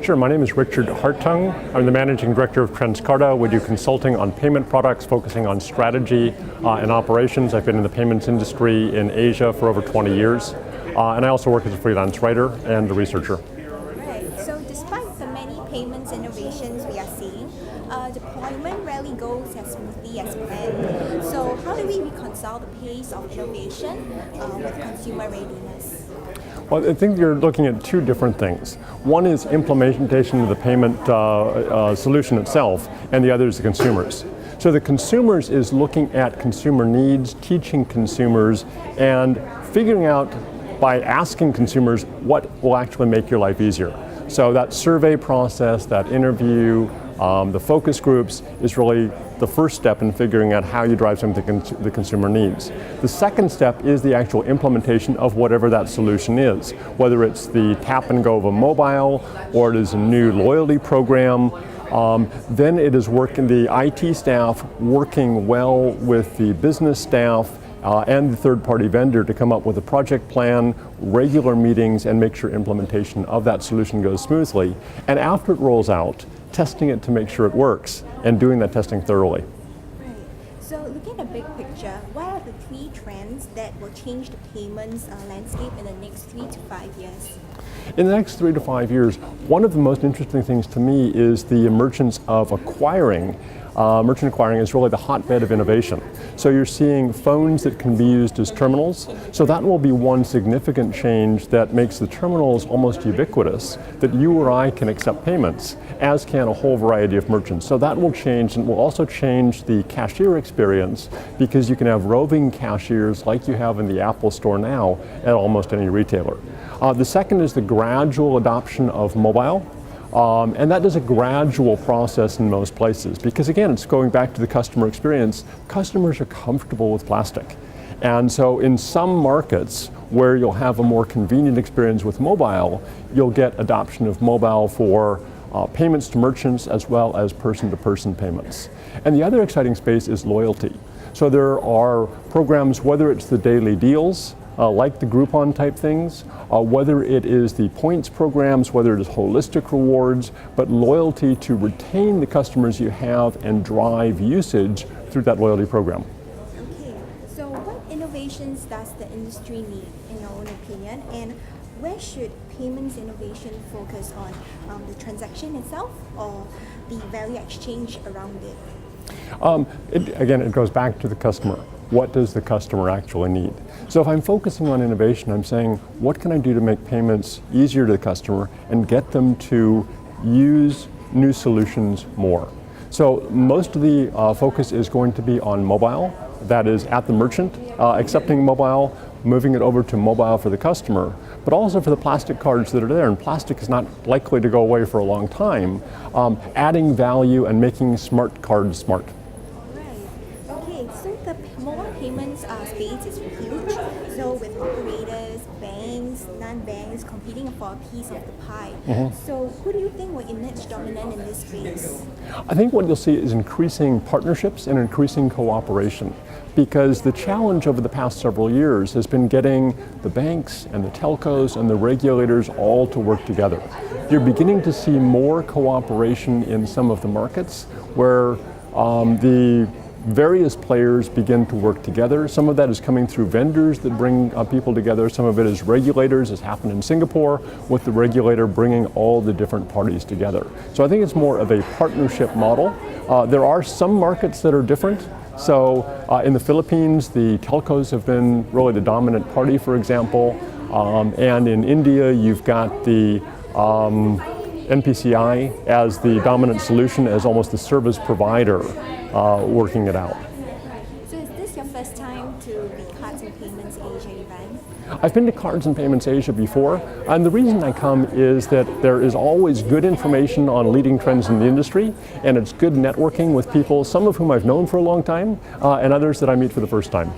Sure, my name is Richard Hartung. I'm the Managing Director of Transcarta. We do consulting on payment products, focusing on strategy and operations. I've been in the payments industry in Asia for over 20 years. And I also work as a freelance writer and a researcher. Right, so despite the many payments innovations we are seeing, deployment rarely goes as smoothly as planned. So how do we reconcile the pace of innovation with consumer readiness? Well, I think you're looking at two different things. One is implementation of the payment solution itself, and the other is the consumers. So the consumers is looking at consumer needs, teaching consumers, and figuring out by asking consumers what will actually make your life easier. So that survey process, that interview, the focus groups is really the first step in figuring out how you drive something the consumer needs. The second step is the actual implementation of whatever that solution is, whether it's the tap and go of a mobile or it is a new loyalty program. Then it is working the IT staff working well with the business staff and the third-party vendor to come up with a project plan, regular meetings, and make sure implementation of that solution goes smoothly. And after it rolls out, testing it to make sure it works, and doing that testing thoroughly. Right. So looking at the big picture, what are the three trends that will change the payments landscape in the next 3 to 5 years? In the next 3 to 5 years, one of the most interesting things to me is the emergence of acquiring. Merchant acquiring is really the hotbed of innovation. So you're seeing phones that can be used as terminals. So that will be one significant change that makes the terminals almost ubiquitous, that you or I can accept payments, as can a whole variety of merchants. So that will change, and will also change the cashier experience, because you can have roving cashiers like you have in the Apple Store now at almost any retailer. The second is the gradual adoption of mobile. And that is a gradual process in most places, because again, it's going back to the customer experience. Customers are comfortable with plastic. And so in some markets where you'll have a more convenient experience with mobile, you'll get adoption of mobile for payments to merchants as well as person-to-person payments. And the other exciting space is loyalty. So there are programs, whether it's the daily deals, like the Groupon type things, whether it is the points programs, whether it is holistic rewards, but loyalty to retain the customers you have and drive usage through that loyalty program. Okay, so what innovations does the industry need, in your own opinion, and where should payments innovation focus on, the transaction itself or the value exchange around it? Again, it goes back to the customer. What does the customer actually need? So if I'm focusing on innovation, I'm saying, what can I do to make payments easier to the customer and get them to use new solutions more? So most of the focus is going to be on mobile, that is at the merchant, accepting mobile, moving it over to mobile for the customer, but also for the plastic cards that are there, and plastic is not likely to go away for a long time, adding value and making smart cards smart. So the mobile payments space is huge. So with operators, banks, non-banks competing for a piece of the pie. So who do you think will emerge dominant in this space? I think what you'll see is increasing partnerships and increasing cooperation, because the challenge over the past several years has been getting the banks and the telcos and the regulators all to work together. You're beginning to see more cooperation in some of the markets where the various players begin to work together. Some of that is coming through vendors that bring people together. Some of it is regulators, as happened in Singapore, with the regulator bringing all the different parties together. So I think it's more of a partnership model. There are some markets that are different. So in the Philippines, the telcos have been really the dominant party, for example. And in India, you've got the NPCI as the dominant solution, as almost the service provider working it out. So is this your first time to the Cards and Payments Asia event? I've been to Cards and Payments Asia before, and the reason I come is that there is always good information on leading trends in the industry, and it's good networking with people, some of whom I've known for a long time, and others that I meet for the first time.